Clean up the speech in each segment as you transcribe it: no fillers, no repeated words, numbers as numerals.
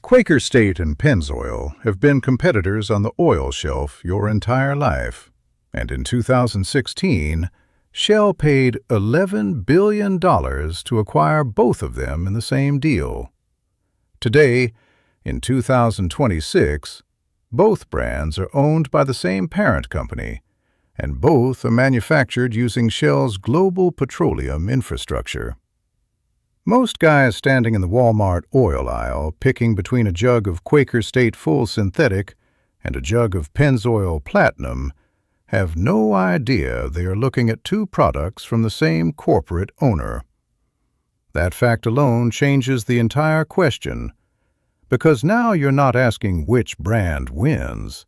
Quaker State and Pennzoil have been competitors on the oil shelf your entire life, and in 2016, Shell paid $11 billion to acquire both of them in the same deal. Today, in 2026, both brands are owned by the same parent company, and both are manufactured using Shell's global petroleum infrastructure. Most guys standing in the Walmart oil aisle picking between a jug of Quaker State Full Synthetic and a jug of Pennzoil Platinum have no idea they are looking at two products from the same corporate owner. That fact alone changes the entire question, because now you're not asking which brand wins.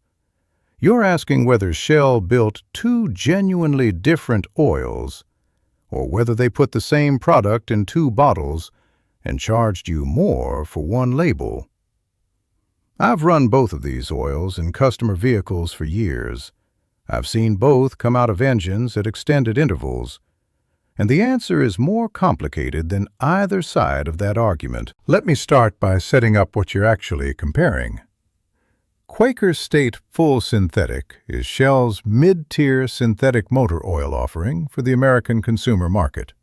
You're asking whether Shell built two genuinely different oils, or whether they put the same product in two bottles and charged you more for one label. I've run both of these oils in customer vehicles for years. I've seen both come out of engines at extended intervals, and the answer is more complicated than either side of that argument. Let me start by setting up what you're actually comparing. Quaker State Full Synthetic is Shell's mid-tier synthetic motor oil offering for the American consumer market.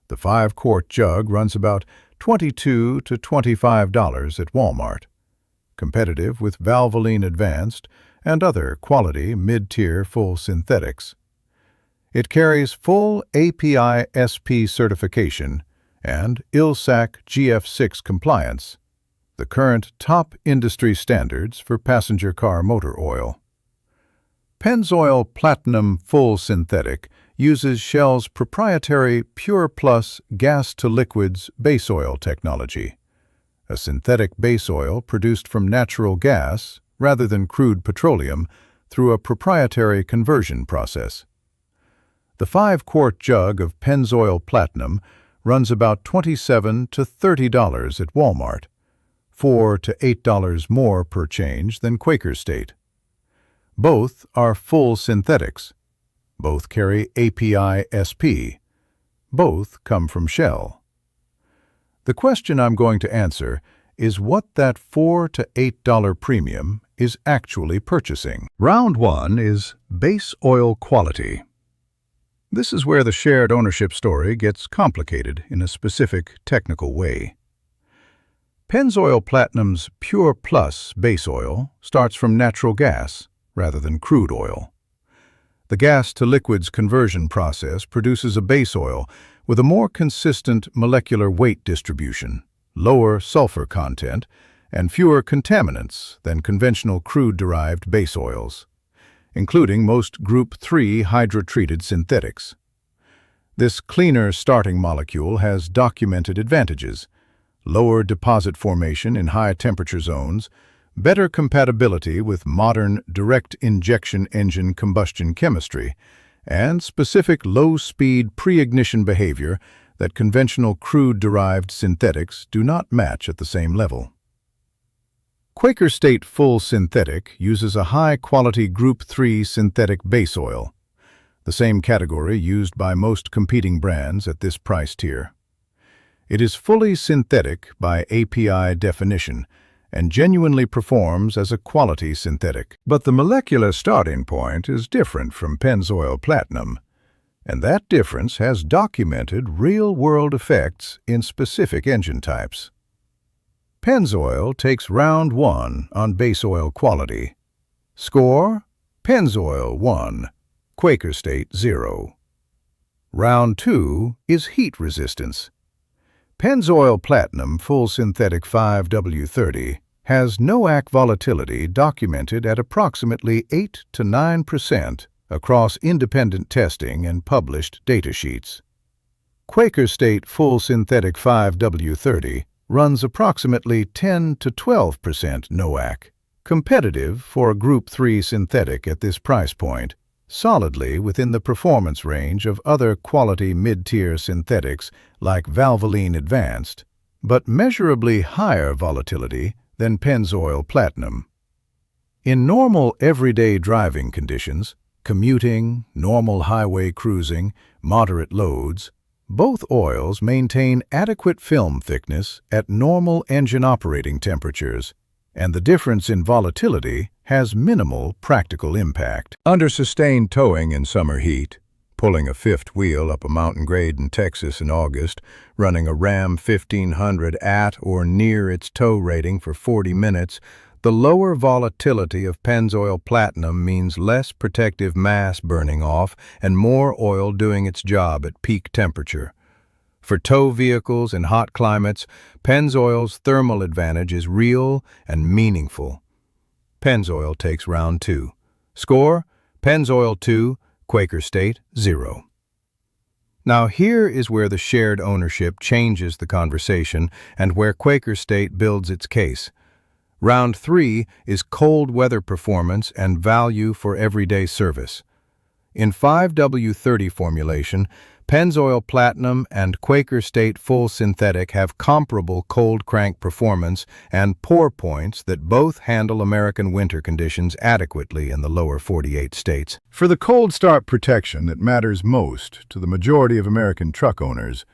The 5-quart jug runs about $22 to $25 at Walmart, competitive with Valvoline Advanced and other quality mid-tier full synthetics. It carries full API SP certification and LSPI GF6 compliance, the current top industry standards for passenger car motor oil. Pennzoil Platinum Full Synthetic uses Shell's proprietary Pure Plus gas-to-liquids base oil technology, a synthetic base oil produced from natural gas rather than crude petroleum through a proprietary conversion process. The 5-quart jug of Pennzoil Platinum runs about $27 to $30 at Walmart, $4 to $8 more per change than Quaker State. Both are full synthetics. Both carry API SP. Both come from Shell. The question I'm going to answer is what that $4 to $8 premium is actually purchasing. Round 1 is base oil quality. This is where the shared ownership story gets complicated in a specific technical way. Pennzoil Platinum's Pure Plus base oil starts from natural gas rather than crude oil. The gas-to-liquids conversion process produces a base oil with a more consistent molecular weight distribution, lower sulfur content, and fewer contaminants than conventional crude-derived base oils, including most Group 3 hydrotreated synthetics. This cleaner starting molecule has documented advantages: lower deposit formation in high-temperature zones, better compatibility with modern direct injection engine combustion chemistry, and specific low-speed pre-ignition behavior that conventional crude-derived synthetics do not match at the same level. Quaker State Full Synthetic uses a high-quality Group 3 synthetic base oil, the same category used by most competing brands at this price tier. It is fully synthetic by API definition and genuinely performs as a quality synthetic. But the molecular starting point is different from Pennzoil Platinum, and that difference has documented real-world effects in specific engine types. Pennzoil takes round 1 on base oil quality. Score: Pennzoil 1, Quaker State 0. Round 2 is heat resistance. Pennzoil Platinum Full Synthetic 5W30 has NOACK volatility documented at approximately 8 to 9% across independent testing and published datasheets. Quaker State Full Synthetic 5W30 runs approximately 10 to 12% NOACK, competitive for a Group 3 synthetic at this price point, solidly within the performance range of other quality mid-tier synthetics like Valvoline Advanced, but measurably higher volatility than Pennzoil Platinum. In normal everyday driving conditions, commuting, normal highway cruising, moderate loads, Both oils maintain adequate film thickness at normal engine operating temperatures, and the difference in volatility has minimal practical impact. Under sustained towing in summer heat, pulling a fifth wheel up a mountain grade in Texas in August, running a Ram 1500 at or near its tow rating for 40 minutes, the lower volatility of Pennzoil Platinum means less protective mass burning off and more oil doing its job at peak temperature. For tow vehicles in hot climates, Pennzoil's thermal advantage is real and meaningful. Pennzoil takes round 2. Score: Pennzoil 2, Quaker State 0. Now here is where the shared ownership changes the conversation and where Quaker State builds its case. Round 3 is cold weather performance and value for everyday service. In 5W30 formulation, Pennzoil Platinum and Quaker State Full Synthetic have comparable cold crank performance and pour points that both handle American winter conditions adequately in the lower 48 states. For the cold start protection that matters most to the majority of American truck owners,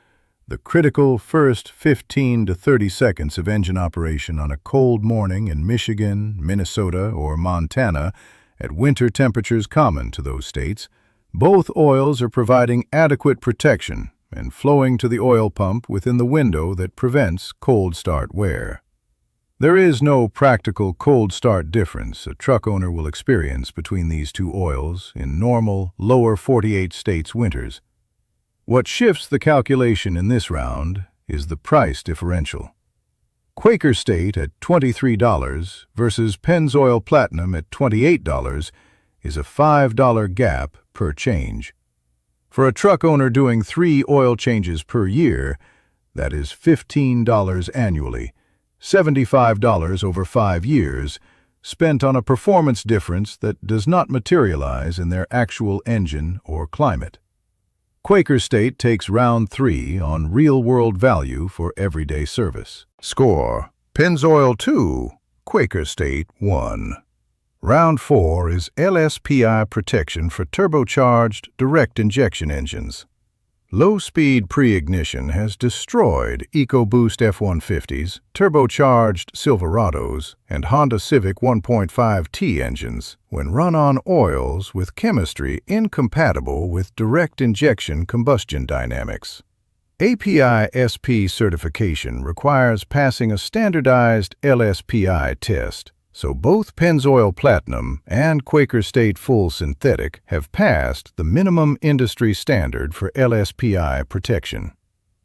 the critical first 15 to 30 seconds of engine operation on a cold morning in Michigan, Minnesota, or Montana, at winter temperatures common to those states, both oils are providing adequate protection and flowing to the oil pump within the window that prevents cold start wear. There is no practical cold start difference a truck owner will experience between these two oils in normal lower 48 states winters. What shifts the calculation in this round is the price differential. Quaker State at $23 versus Pennzoil Platinum at $28 is a $5 gap per change. For a truck owner doing 3 oil changes per year, that is $15 annually, $75 over 5 years, spent on a performance difference that does not materialize in their actual engine or climate. Quaker State takes round 3 on real-world value for everyday service. Score: Pennzoil 2, Quaker State 1. Round 4 is LSPI protection for turbocharged direct injection engines. Low-speed pre-ignition has destroyed EcoBoost F-150s, turbocharged Silverados, and Honda Civic 1.5T engines when run on oils with chemistry incompatible with direct injection combustion dynamics. API-SP certification requires passing a standardized LSPI test, so both Pennzoil Platinum and Quaker State Full Synthetic have passed the minimum industry standard for LSPI protection.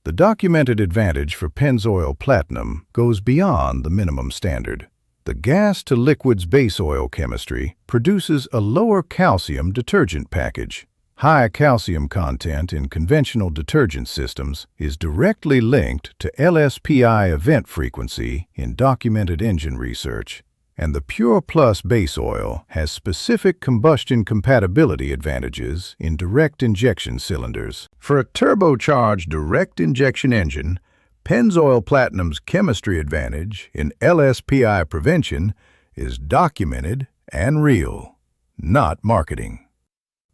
The documented advantage for Pennzoil Platinum goes beyond the minimum standard. The gas-to-liquids base oil chemistry produces a lower calcium detergent package. High calcium content in conventional detergent systems is directly linked to LSPI event frequency in documented engine research. And the Pure Plus base oil has specific combustion compatibility advantages in direct injection cylinders. For a turbocharged direct injection engine, Pennzoil Platinum's chemistry advantage in LSPI prevention is documented and real, not marketing.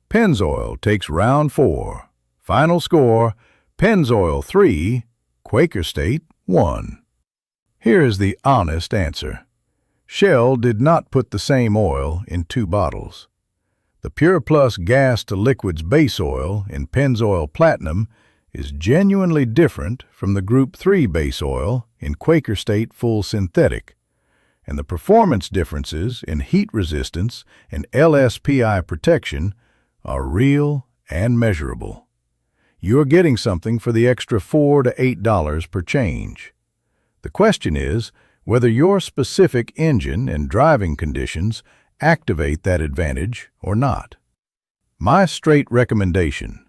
Pennzoil takes round 4. Final score: Pennzoil 3, Quaker State 1. Here is the honest answer. Shell did not put the same oil in 2 bottles. The Pure Plus gas-to-liquids base oil in Pennzoil Platinum is genuinely different from the Group 3 base oil in Quaker State Full Synthetic, and the performance differences in heat resistance and LSPI protection are real and measurable. You're getting something for the extra $4 to $8 per change. The question is whether your specific engine and driving conditions activate that advantage or not. My straight recommendation: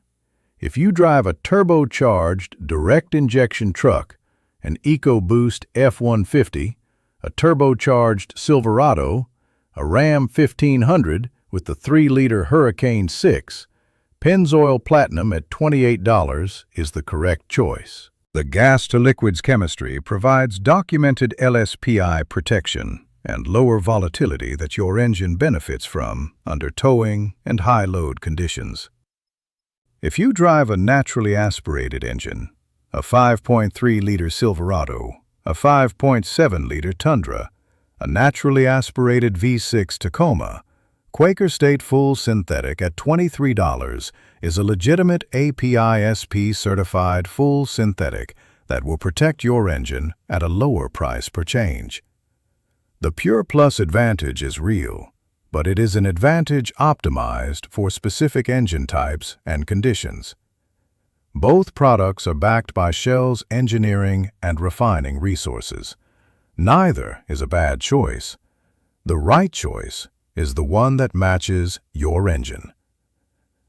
if you drive a turbocharged direct injection truck, an EcoBoost F-150, a turbocharged Silverado, a Ram 1500 with the 3-liter Hurricane 6, Pennzoil Platinum at $28 is the correct choice. The gas-to-liquids chemistry provides documented LSPI protection and lower volatility that your engine benefits from under towing and high-load conditions. If you drive a naturally aspirated engine, a 5.3-liter Silverado, a 5.7-liter Tundra, a naturally aspirated V6 Tacoma, Quaker State Full Synthetic at $23 is a legitimate API-SP certified full synthetic that will protect your engine at a lower price per change. The Pure Plus advantage is real, but it is an advantage optimized for specific engine types and conditions. Both products are backed by Shell's engineering and refining resources. Neither is a bad choice. The right choice is the one that matches your engine.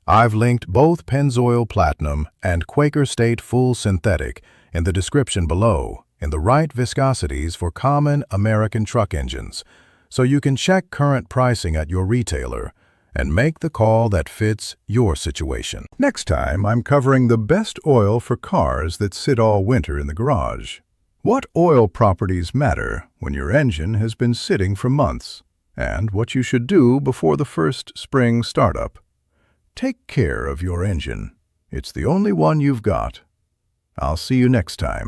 I've linked both Pennzoil Platinum and Quaker State Full Synthetic in the description below in the right viscosities for common American truck engines, so you can check current pricing at your retailer and make the call that fits your situation. Next time, I'm covering the best oil for cars that sit all winter in the garage. What oil properties matter when your engine has been sitting for months, and what you should do before the first spring startup. Take care of your engine. It's the only one you've got. I'll see you next time.